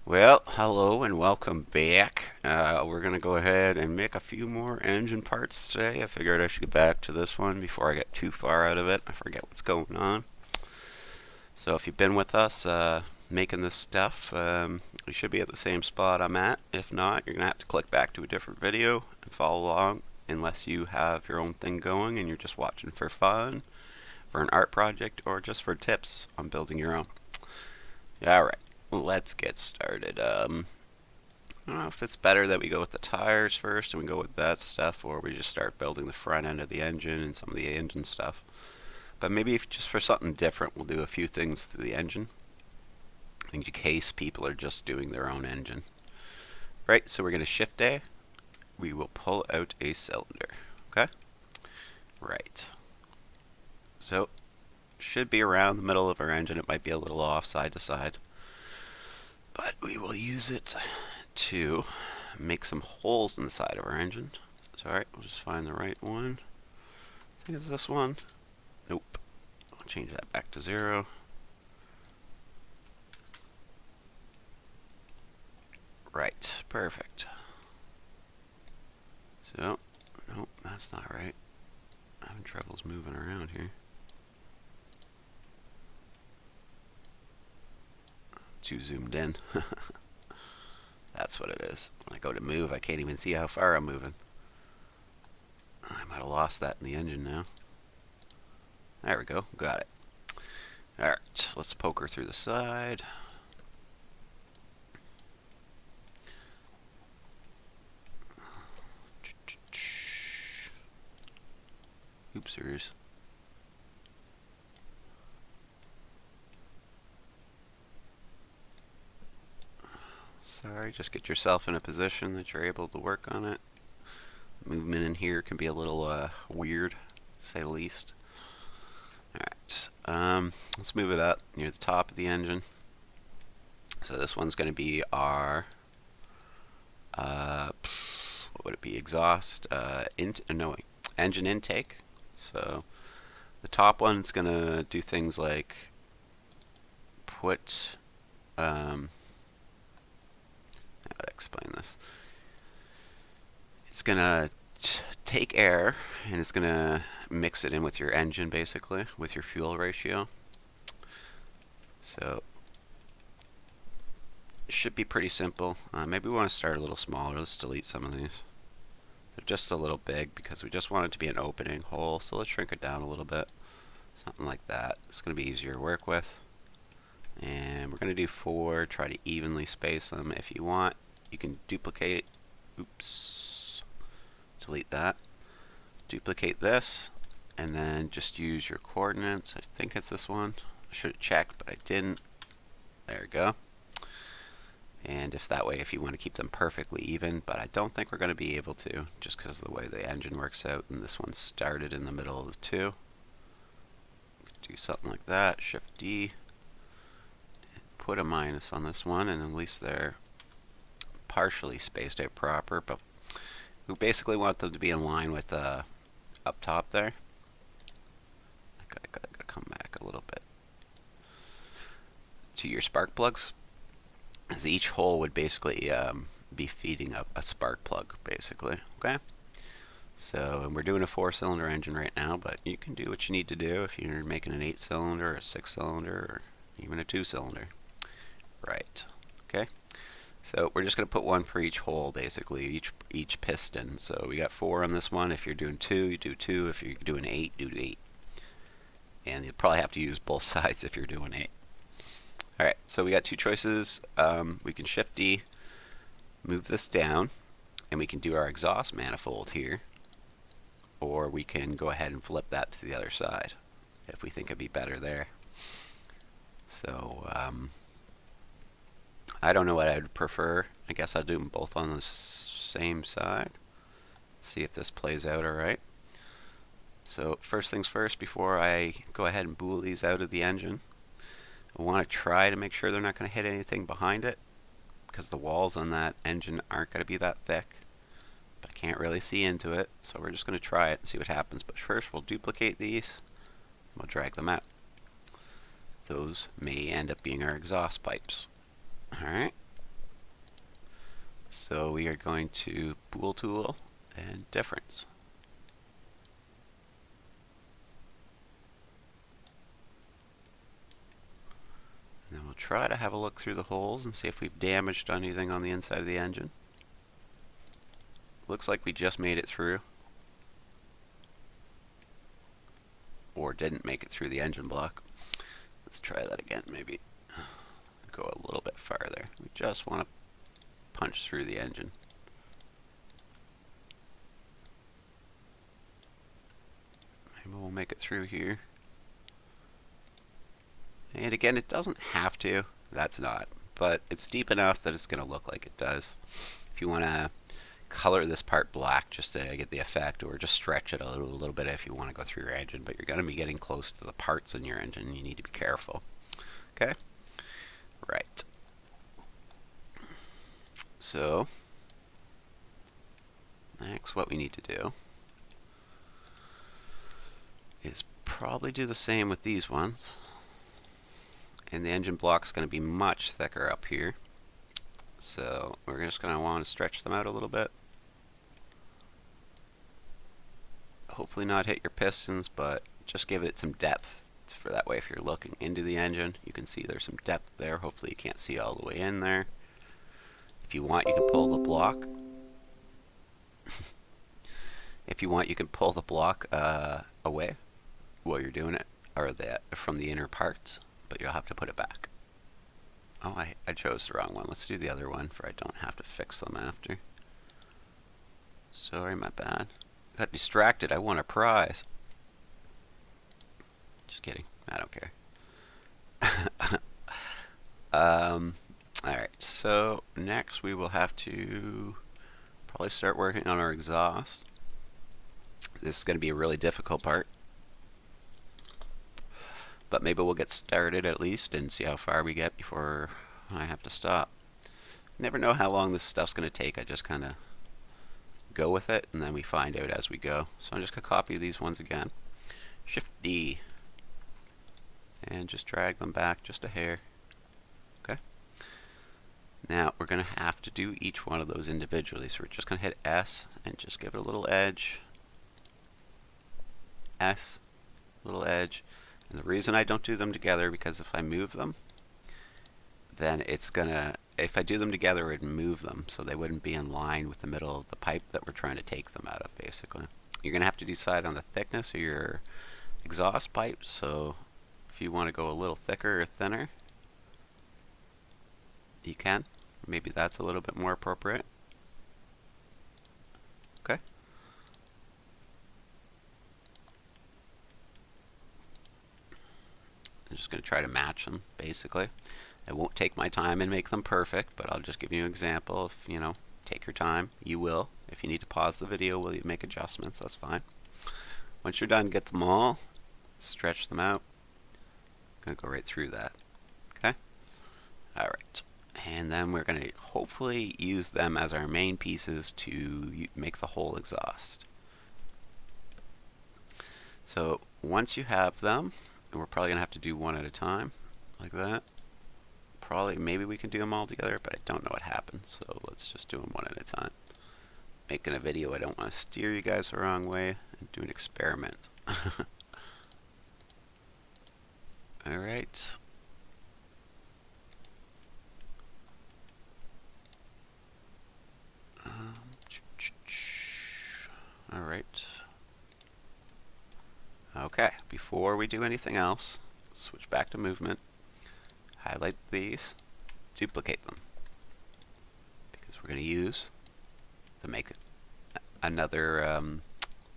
Well, hello and welcome back. We're going to go ahead and make a few more engine parts today. I figured I should get back to this one before I get too far out of it. I forget what's going on. So if you've been with us making this stuff, you should be at the same spot I'm at. If not, you're going to have to click back to a different video and follow along unless you have your own thing going and you're just watching for fun, for an art project, or just for tips on building your own. Alright, let's get started. I don't know if it's better that we go with the tires first and we go with that stuff, or we just start building the front end of the engine and some of the engine stuff. But maybe if just for something different, we'll do a few things to the engine in case people are just doing their own engine. Right, so we're going to shift A. We will pull out a cylinder. Okay? Right. So, should be around the middle of our engine. It might be a little off side to side. But we will use it to make some holes in the side of our engine. It's alright, we'll just find the right one. I think it's this one. Nope. I'll change that back to 0. Right, perfect. So, nope, that's not right. I'm having troubles moving around here. Too zoomed in. That's what it is. When I go to move, I can't even see how far I'm moving. I might have lost that in the engine now. There we go. Got it. Alright, let's poke her through the side. Oopsers. Sorry, just get yourself in a position that you're able to work on it. Movement in here can be a little weird, to say the least. Alright, let's move it up near the top of the engine. So this one's going to be our, what would it be, exhaust, engine intake. So the top one's going to do things like put, how do I explain this? It's going to take air and it's going to mix it in with your engine, basically, with your fuel ratio. So it should be pretty simple. Maybe we want to start a little smaller. Let's delete some of these. They're just a little big because we just want it to be an opening hole, so let's shrink it down a little bit. Something like that. It's going to be easier to work with. And we're going to do 4, try to evenly space them. If you want, you can duplicate, oops, delete that. Duplicate this, and then just use your coordinates. I think it's this one. I should have checked, but I didn't. There we go. And if that way, if you want to keep them perfectly even, but I don't think we're going to be able to, just because of the way the engine works out, and this one started in the middle of the two. Do something like that, Shift D, put a minus on this one, and at least they're partially spaced out proper, but we basically want them to be in line with up top there. I gotta come back a little bit to your spark plugs, as each hole would basically be feeding up a spark plug, basically. Okay. So, and we're doing a 4-cylinder engine right now, but you can do what you need to do if you're making an 8-cylinder, a 6-cylinder, or even a 2-cylinder. Right. Okay. So we're just going to put one for each hole, basically, each piston. So we got 4 on this one. If you're doing 2, you do 2. If you're doing 8, do 8. And you'll probably have to use both sides if you're doing 8. Alright, so we got 2 choices. We can Shift D, move this down, and we can do our exhaust manifold here. Or we can go ahead and flip that to the other side if we think it'd be better there. So, I don't know what I'd prefer. I guess I'll do them both on the same side. See if this plays out alright. So first things first, before I go ahead and bool these out of the engine, I want to try to make sure they're not going to hit anything behind it, because the walls on that engine aren't going to be that thick. But I can't really see into it, so we're just going to try it and see what happens. But first we'll duplicate these, and we'll drag them out. Those may end up being our exhaust pipes. Alright, we are going to bool tool and difference. And then we'll try to have a look through the holes and see if we've damaged anything on the inside of the engine. Looks like we just made it through. Or didn't make it through the engine block. Let's try that again, maybe go a little bit farther. We just want to punch through the engine. Maybe we'll make it through here. And again, it doesn't have to. That's not. But it's deep enough that it's going to look like it does. If you want to color this part black just to get the effect, or just stretch it a little bit if you want to go through your engine, but you're going to be getting close to the parts in your engine. You need to be careful. Okay? Right. So, next what we need to do is probably do the same with these ones. And the engine block's going to be much thicker up here. So we're just going to want to stretch them out a little bit. Hopefully not hit your pistons, but just give it some depth. It's for that way if you're looking into the engine, you can see there's some depth there. Hopefully you can't see all the way in there. If you want, you can pull the block. If you want, you can pull the block away while you're doing it, or from the inner parts, but you'll have to put it back. Oh, I chose the wrong one. Let's do the other one for I don't have to fix them after. Sorry, my bad. Got distracted. I won a prize. Just kidding. I don't care. Alright, so next we will have to probably start working on our exhaust. This is going to be a really difficult part. But maybe we'll get started at least and see how far we get before I have to stop. Never know how long this stuff's going to take. I just kind of go with it and then we find out as we go. So I'm just going to copy these ones again. Shift D. And just drag them back just a hair. Okay. Now we're going to have to do each one of those individually. So we're just going to hit S and just give it a little edge. S, little edge. And the reason I don't do them together, because if I move them, then it's gonna, if I do them together, it would move them, so they wouldn't be in line with the middle of the pipe that we're trying to take them out of, basically. You're gonna have to decide on the thickness of your exhaust pipe, so if you want to go a little thicker or thinner, you can. Maybe that's a little bit more appropriate. Okay. I'm just going to try to match them, basically. I won't take my time and make them perfect, but I'll just give you an example. If, you know, take your time, you will. If you need to pause the video while you make adjustments, that's fine. Once you're done, get them all, stretch them out. I'm going to go right through that. Okay? Alright. And then we're going to hopefully use them as our main pieces to make the whole exhaust. So once you have them, and we're probably going to have to do one at a time, like that. Probably, maybe we can do them all together, but I don't know what happens, so let's just do them one at a time. Making a video, I don't want to steer you guys the wrong way and do an experiment. Alright. Alright. Okay, before we do anything else, switch back to movement, highlight these, duplicate them, because we're going to use to make another,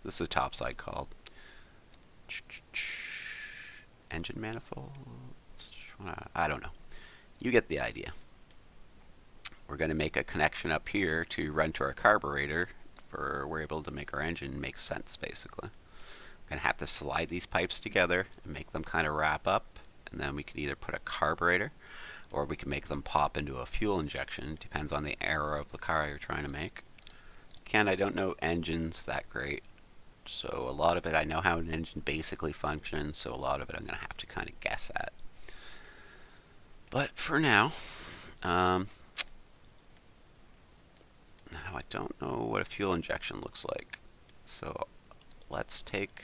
this is a top side called engine manifold, I don't know, you get the idea. We're going to make a connection up here to run to our carburetor, for we're able to make our engine make sense, basically. Going to have to slide these pipes together and make them kind of wrap up, and then we can either put a carburetor or we can make them pop into a fuel injection. It depends on the era of the car you're trying to make. Again, I don't know engines that great, so a lot of it I know how an engine basically functions, so a lot of it I'm going to have to kind of guess at. But for now, don't know what a fuel injection looks like. So let's take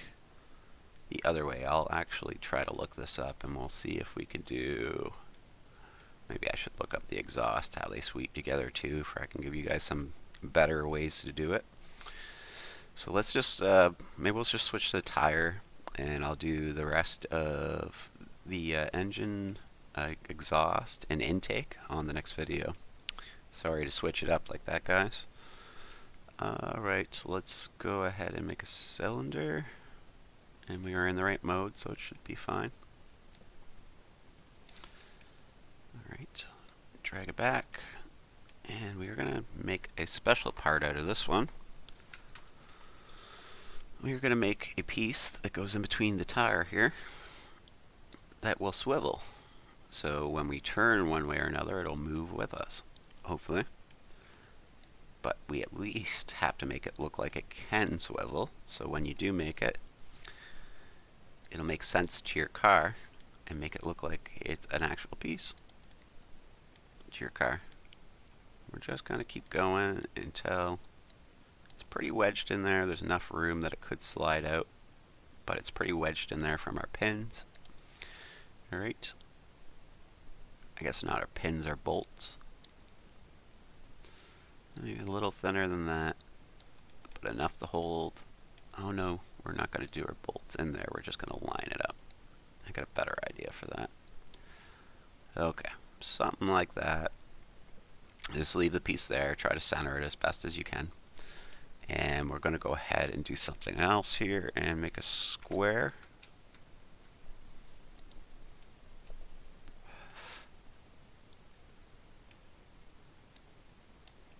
the other way. I'll actually try to look this up and we'll see if we can do... Maybe I should look up the exhaust, how they sweep together too, for I can give you guys some better ways to do it. So let's just, maybe we'll just switch to the tire and I'll do the rest of the engine exhaust and intake on the next video. Sorry to switch it up like that, guys. Alright, so let's go ahead and make a cylinder. And we are in the right mode, so it should be fine. Alright, drag it back. And we are going to make a special part out of this one. We are going to make a piece that goes in between the tire here that will swivel. So when we turn one way or another, it'll move with us, hopefully. But we at least have to make it look like it can swivel. So when you do make it, it'll make sense to your car and make it look like it's an actual piece to your car. We're just going to keep going until it's pretty wedged in there. There's enough room that it could slide out, but it's pretty wedged in there from our pins. Alright. I guess not our pins, our bolts. Maybe a little thinner than that, but enough to hold. Oh no, we're not going to do our bolts in there. We're just going to line it up. I got a better idea for that. Okay, something like that. Just leave the piece there. Try to center it as best as you can. And we're going to go ahead and do something else here and make a square.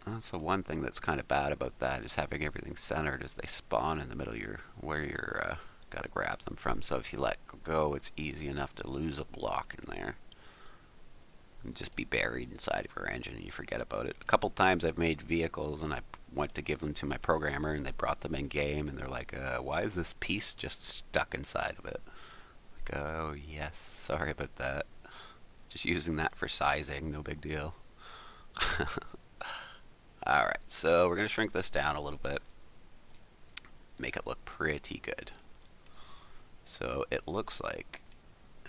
That's the one thing that's kind of bad about that, is having everything centered as they spawn in the middle of where you're got to grab them from. So if you let go, it's easy enough to lose a block in there and just be buried inside of your engine and you forget about it. A couple times I've made vehicles and I went to give them to my programmer and they brought them in game and they're like, why is this piece just stuck inside of it? Like, oh yes, sorry about that. Just using that for sizing, no big deal. Alright, so we're going to shrink this down a little bit. Make it look pretty good. So it looks like,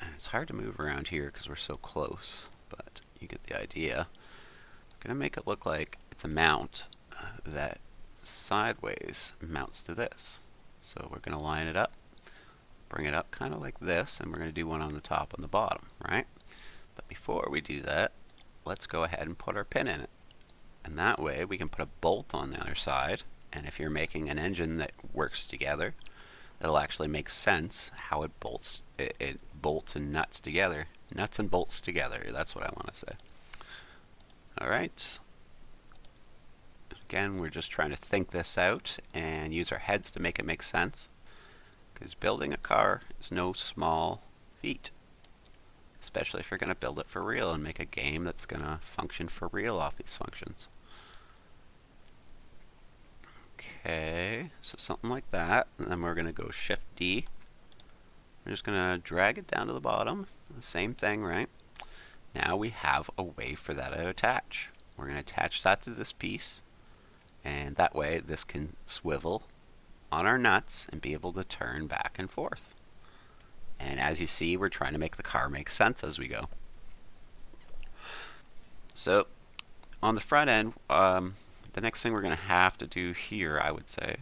and it's hard to move around here because we're so close, but you get the idea. I'm going to make it look like it's a mount that sideways mounts to this. So we're going to line it up, bring it up kind of like this, and we're going to do one on the top and the bottom, right? But before we do that, let's go ahead and put our pin in it. And that way we can put a bolt on the other side, and if you're making an engine that works together, it'll actually make sense how it bolts and nuts together. Nuts and bolts together, that's what I want to say. Alright. Again, we're just trying to think this out and use our heads to make it make sense, because building a car is no small feat. Especially if you're going to build it for real and make a game that's going to function for real off these functions. Okay, so something like that. And then we're going to go Shift D. We're just going to drag it down to the bottom. The same thing, right? Now we have a way for that to attach. We're going to attach that to this piece. And that way this can swivel on our nuts and be able to turn back and forth. And as you see, we're trying to make the car make sense as we go. So, on the front end, the next thing we're going to have to do here, I would say,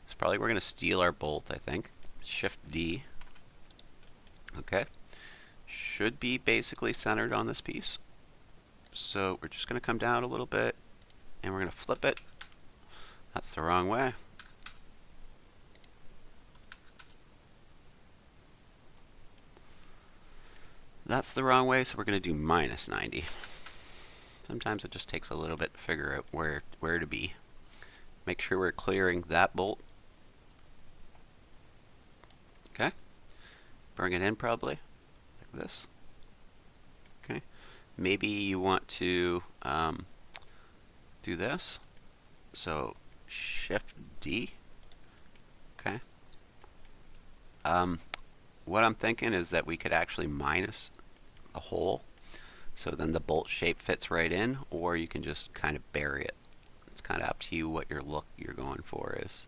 is probably we're going to steal our bolt, I think. Shift D. Okay. Should be basically centered on this piece. So, we're just going to come down a little bit, and we're going to flip it. That's the wrong way. That's the wrong way, so we're going to do minus 90. Sometimes it just takes a little bit to figure out where to be. Make sure we're clearing that bolt. Okay. Bring it in probably, like this. Okay. Maybe you want to do this. So Shift D. Okay. What I'm thinking is that we could actually minus a hole, so then the bolt shape fits right in, or you can just kind of bury it. It's kind of up to you what your look you're going for is.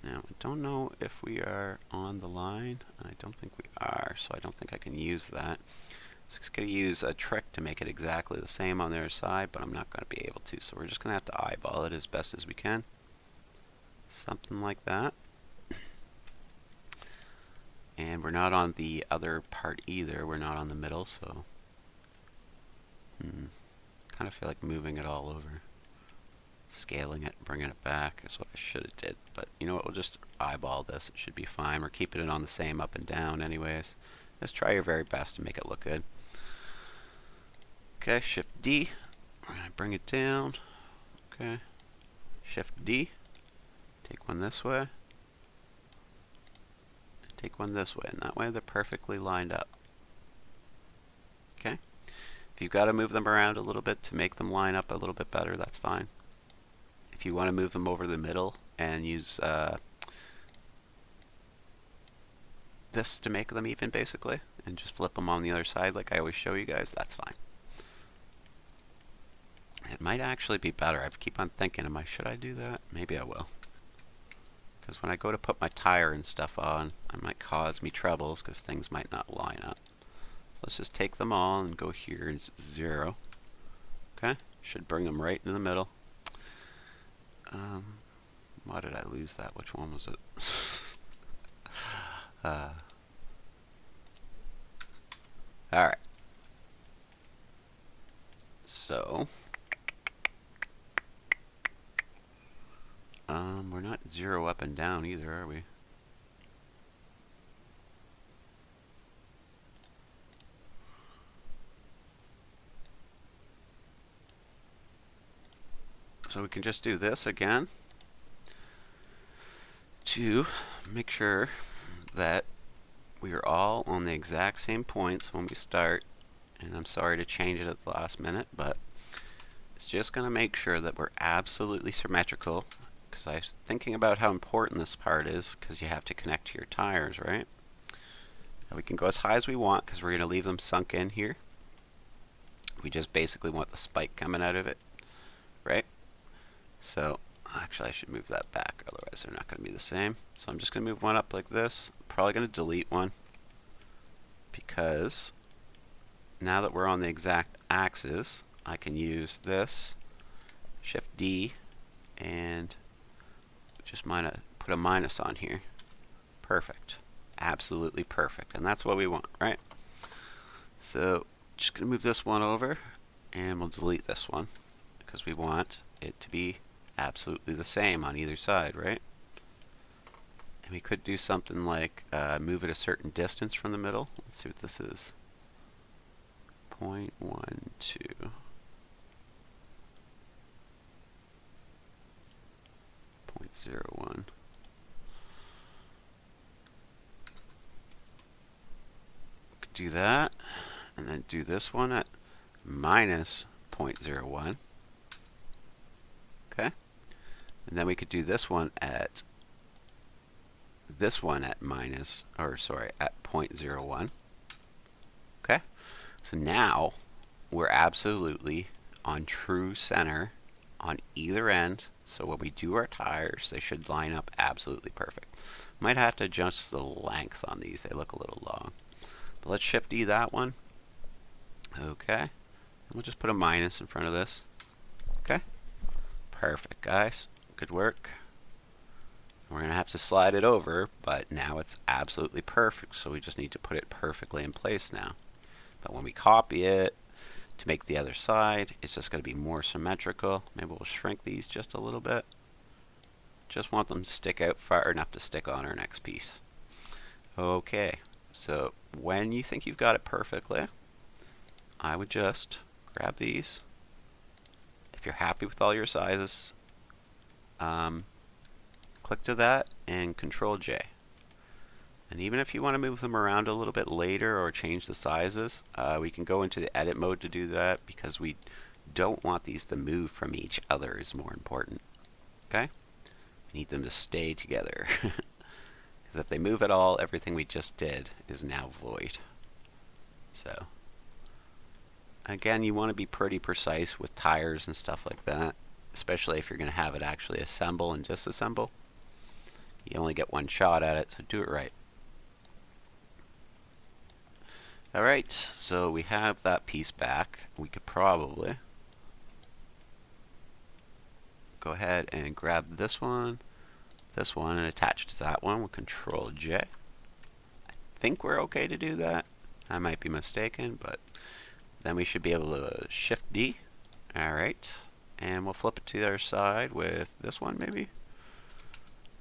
Now, I don't know if we are on the line. I don't think we are, so I don't think I can use that. So I'm just going to use a trick to make it exactly the same on the other side, but I'm not going to be able to. So we're just going to have to eyeball it as best as we can. Something like that. And we're not on the other part either. We're not on the middle, so kind of feel like moving it all over. Scaling it, bringing it back is what I should have did. But you know what, we'll just eyeball this. It should be fine. We're keeping it on the same up and down anyways. Just try your very best to make it look good. Okay, Shift D. We're going to bring it down. Okay. Shift D. Take one this way. Take one this way. And that way they're perfectly lined up. Okay. If you've got to move them around a little bit to make them line up a little bit better, that's fine. If you want to move them over the middle and use this to make them even, basically, and just flip them on the other side like I always show you guys, that's fine. It might actually be better. I keep on thinking, should I do that? Maybe I will. Because when I go to put my tire and stuff on, it might cause me troubles because things might not line up. So let's just take them all and go here and 0. Okay, should bring them right into the middle. Why did I lose that? Which one was it? Alright. So, we're not 0 up and down either, are we? So we can just do this again to make sure that we are all on the exact same points when we start. And I'm sorry to change it at the last minute, but it's just going to make sure that we're absolutely symmetrical, because I was thinking about how important this part is, because you have to connect to your tires, right? And we can go as high as we want because we're going to leave them sunk in here. We just basically want the spike coming out of it, right? So actually I should move that back, otherwise they're not going to be the same. So I'm just going to move one up like this. I'm probably going to delete one, because now that we're on the exact axis, I can use this, Shift D, and just put a minus on here. Perfect. Absolutely perfect. And that's what we want, right? So just going to move this one over, and we'll delete this one, because we want it to be absolutely the same on either side, right? And we could do something like move it a certain distance from the middle. Let's see what this is. 0.12. 0.01. Could do that, and then do this one at minus 0.01. Okay, and then we could do this one at minus, or sorry, at 0.01. Okay, so now we're absolutely on true center on either end. So when we do our tires, they should line up absolutely perfect. Might have to adjust the length on these. They look a little long. But let's Shift D that one. Okay. And we'll just put a minus in front of this. Okay. Perfect, guys. Good work. We're going to have to slide it over, but now it's absolutely perfect. So we just need to put it perfectly in place now. But when we copy it to make the other side, it's just going to be more symmetrical. Maybe we'll shrink these just a little bit. Just want them to stick out far enough to stick on our next piece. Okay, so when you think you've got it perfectly, I would just grab these. If you're happy with all your sizes, click to that and Control J. And even if you want to move them around a little bit later or change the sizes, we can go into the edit mode to do that, because we don't want these to move from each other is more important. Okay? We need them to stay together. Because if they move at all, everything we just did is now void. So, again, you want to be pretty precise with tires and stuff like that, especially if you're going to have it actually assemble and disassemble. You only get one shot at it, so do it right. Alright, so we have that piece back. We could probably go ahead and grab this one, and attach it to that one with Control J. I think we're okay to do that. I might be mistaken, but then we should be able to Shift D. Alright, and we'll flip it to the other side with this one maybe.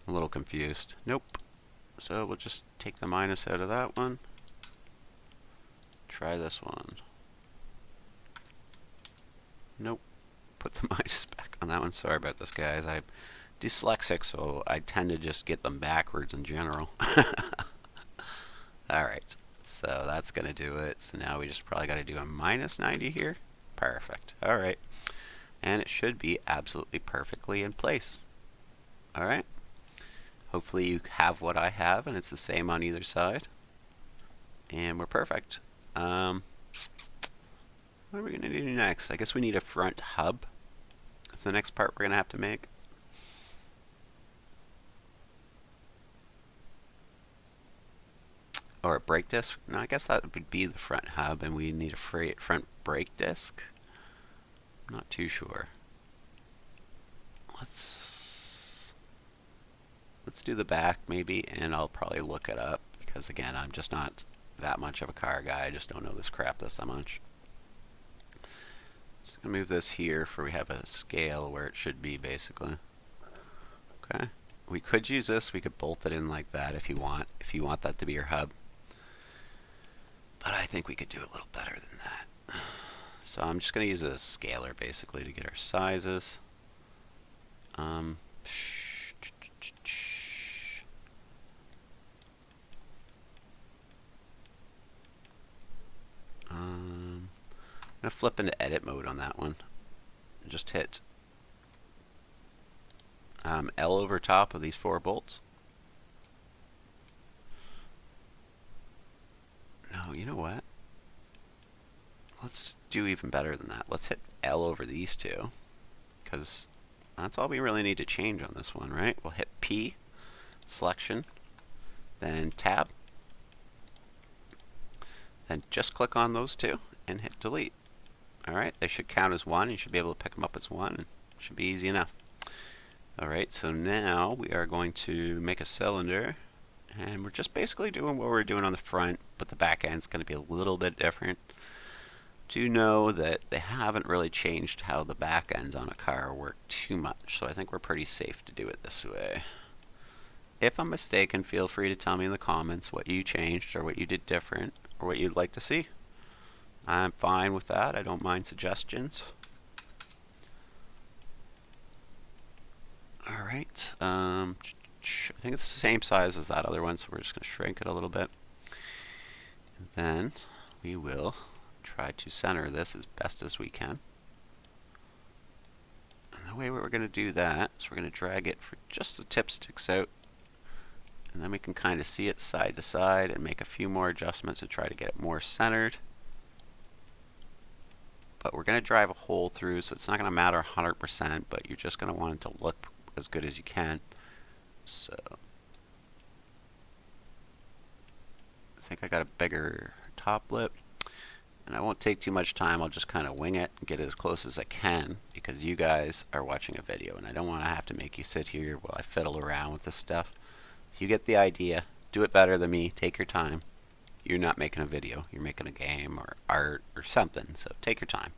I'm a little confused. Nope. So we'll just take the minus out of that one. Try this one. Nope. Put the minus back on that one. Sorry about this, guys. I'm dyslexic, so I tend to just get them backwards in general. Alright, so that's going to do it. So now we just probably got to do a minus 90 here. Perfect. Alright. And it should be absolutely perfectly in place. Alright. Hopefully you have what I have and it's the same on either side. And we're perfect. What are we going to do next? I guess we need a front hub. That's the next part we're going to have to make. Or a brake disc. No, I guess that would be the front hub, and we need a front brake disc. I'm not too sure. Let's do the back maybe, and I'll probably look it up because again, I'm just not that much of a car guy. I just don't know this crap that much. So I'm gonna move this here for we have a scale where it should be basically. Okay. We could use this. We could bolt it in like that if you want. If you want that to be your hub. But I think we could do a little better than that. So I'm just going to use a scaler basically to get our sizes. I'm going to flip into edit mode on that one. Just hit L over top of these 4 bolts. No, you know what? Let's do even better than that. Let's hit L over these 2, because that's all we really need to change on this one, right? We'll hit P, selection, then tab, then just click on those 2 and hit delete. Alright, they should count as 1. You should be able to pick them up as 1, and it should be easy enough. Alright, so now we are going to make a cylinder, and we're just basically doing what we're doing on the front, but the back end's going to be a little bit different. Do know that they haven't really changed how the back ends on a car work too much, so I think we're pretty safe to do it this way. If I'm mistaken, feel free to tell me in the comments what you changed or what you did different or what you'd like to see. I'm fine with that. I don't mind suggestions. Alright, I think it's the same size as that other one, so we're just going to shrink it a little bit. And then we will try to center this as best as we can. And the way we're going to do that is we're going to drag it for just the tip sticks out. And then we can kind of see it side to side and make a few more adjustments to try to get it more centered. But we're going to drive a hole through, so it's not going to matter 100%, but you're just going to want it to look as good as you can. So I think I got a bigger top lip, and I won't take too much time. I'll just kind of wing it and get it as close as I can because you guys are watching a video and I don't want to have to make you sit here while I fiddle around with this stuff. So you get the idea. Do it better than me. Take your time. You're not making a video. You're making a game or art or something, so take your time.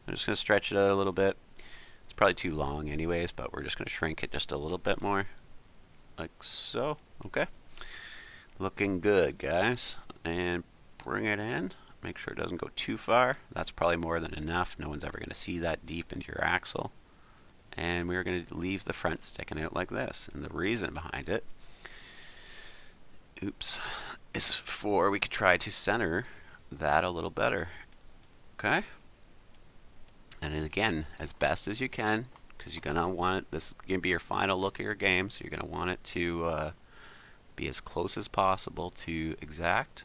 I'm just going to stretch it out a little bit. It's probably too long anyways, but we're just going to shrink it just a little bit more. Like so. Okay. Looking good, guys. And bring it in. Make sure it doesn't go too far. That's probably more than enough. No one's ever going to see that deep into your axle. And we're going to leave the front sticking out like this. And the reason behind it, is for we could try to center that a little better. Okay? And then again, as best as you can, because you're going to want it, this is going to be your final look at your game, so you're going to want it to be as close as possible to exact.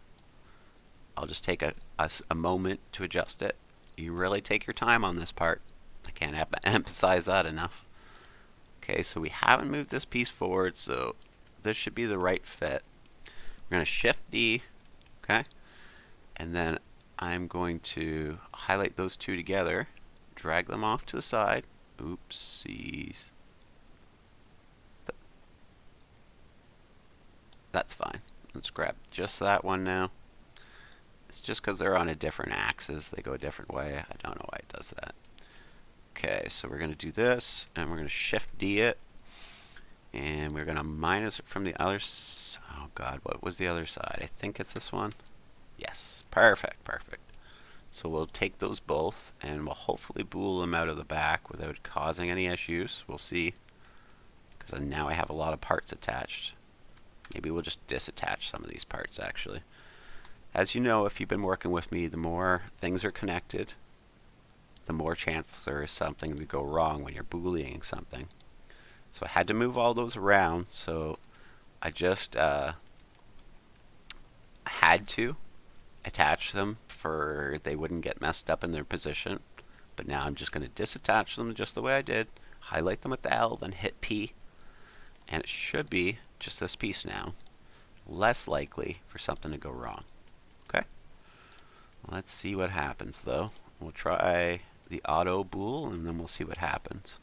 I'll just take a moment to adjust it. You really take your time on this part. I can't emphasize that enough. Okay, so we haven't moved this piece forward, so this should be the right fit. We're going to Shift D, okay? And then I'm going to highlight those two together, drag them off to the side. Oopsies. That's fine. Let's grab just that one now. It's just because they're on a different axis. They go a different way. I don't know why it does that. Okay, so we're going to do this, and we're going to Shift D it. And we're going to minus it from the other side. Oh god, what was the other side? I think it's this one. Yes, perfect, perfect. So we'll take those both, and we'll hopefully bool them out of the back without causing any issues. We'll see. Because now I have a lot of parts attached. Maybe we'll just disattach some of these parts, actually. As you know, if you've been working with me, the more things are connected, the more chance there is something to go wrong when you're booleaning something. So I had to move all those around, so I just had to attach them for they wouldn't get messed up in their position. But now I'm just going to disattach them just the way I did, highlight them with the L, then hit P, and it should be just this piece now. Less likely for something to go wrong. Okay? Let's see what happens though. We'll try the auto bool and then we'll see what happens.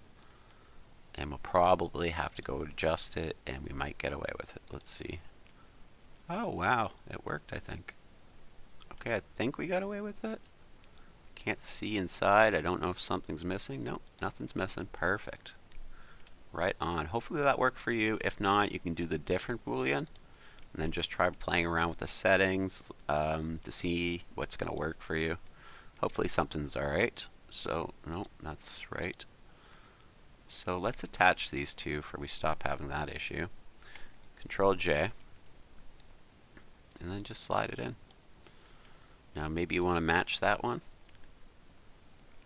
And we'll probably have to go adjust it and we might get away with it. Let's see. Oh wow, it worked I think. Okay, I think we got away with it. Can't see inside. I don't know if something's missing. Nope, nothing's missing. Perfect. Right on. Hopefully that worked for you. If not, you can do the different Boolean and then just try playing around with the settings to see what's going to work for you. Hopefully something's alright. So, no, that's right. So let's attach these two before we stop having that issue. Control J. And then just slide it in. Now maybe you want to match that one.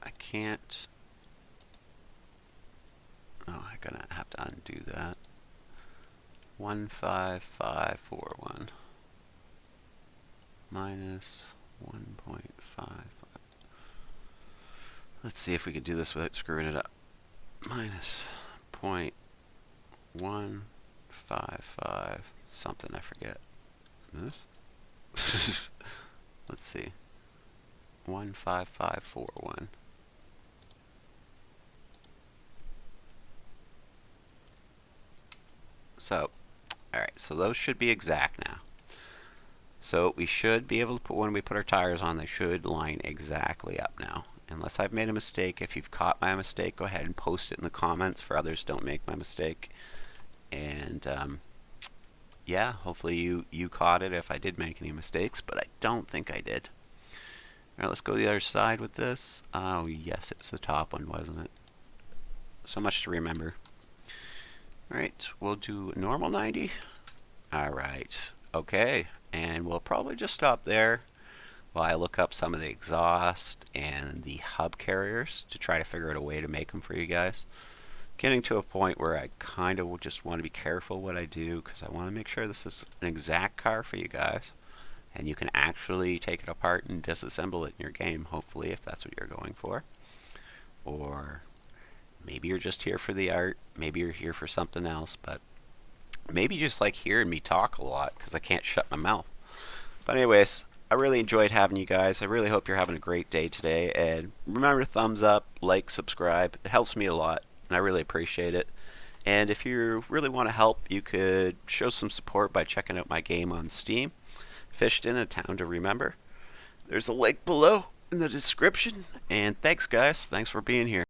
I can't. Oh, I'm gonna have to undo that. 15541 minus 1.55. Let's see if we can do this without screwing it up. Minus 0.155 something, I forget. This? Let's see. 15541. So, alright, so those should be exact now. So we should be able to put, when we put our tires on, they should line exactly up now. Unless I've made a mistake, if you've caught my mistake, go ahead and post it in the comments for others don't make my mistake. And yeah, hopefully you caught it if I did make any mistakes, but I don't think I did. Alright, let's go to the other side with this. Oh yes, it was the top one, wasn't it? So much to remember. Alright, we'll do normal 90. Alright, okay. And we'll probably just stop there while I look up some of the exhaust and the hub carriers to try to figure out a way to make them for you guys. Getting to a point where I kind of just want to be careful what I do because I want to make sure this is an exact car for you guys. And you can actually take it apart and disassemble it in your game, hopefully, if that's what you're going for. Or maybe you're just here for the art, maybe you're here for something else, but maybe you just like hearing me talk a lot because I can't shut my mouth. But anyways, I really enjoyed having you guys. I really hope you're having a great day today. And remember to thumbs up, like, subscribe. It helps me a lot, and I really appreciate it. And if you really want to help, you could show some support by checking out my game on Steam, Fished in a Town to Remember. There's a link below in the description. And thanks, guys. Thanks for being here.